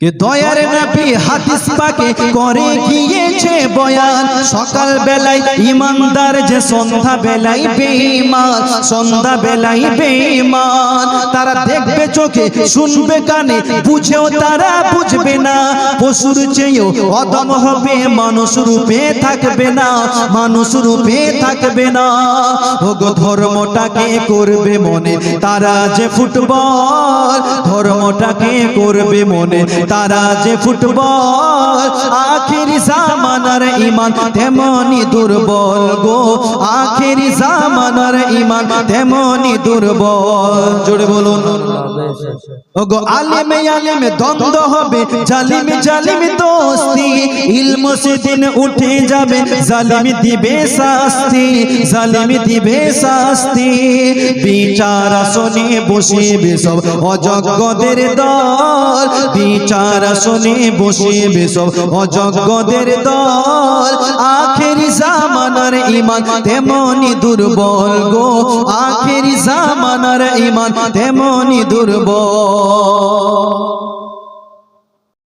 কে দয়ার নবী হাদিস পাকে করে গিয়েছে বয়ান, সকাল বেলায় ইমানদার যে সন্ধ্যা বেলায় বেঈমান, সন্ধ্যা বেলায় বেঈমান। তারা দেখবে চোখে শুনবে কানে বুঝেও তারা বুঝবে না, পশুর চেয়েও অদম হবে মানুষ রূপে থাকবে না, মানুষ রূপে থাকবে না। ওগো ধর্মটাকে করবে মনে তারা যে ফুটবল, ধর্মটাকে করবে মনে তারা যে ফুটবল। আখেরি জামানার ঈমান তেমনি দুর্বল গো, আখেরি জামানার ঈমান তেমনি দুর্বল। জোরে বলুন। ওগো আলেমে আলেমে দ্বন্দ্ব হবে, জালিমে জালিমে দোস্তি, ইলম সেদিন উঠে যাবে, জালিম দিবে শাস্তি, জালিম দিবে শাস্তি। বিচার আসনে বসিবে সব অযোগ্যদের দল, বিচার আসনে বসিবে সব অযোগ্যদের দল। আখেরি জামানার ঈমান তেমনি দুর্বল গো, আখেরি জামানার ঈমান তেমনি দুর্বল।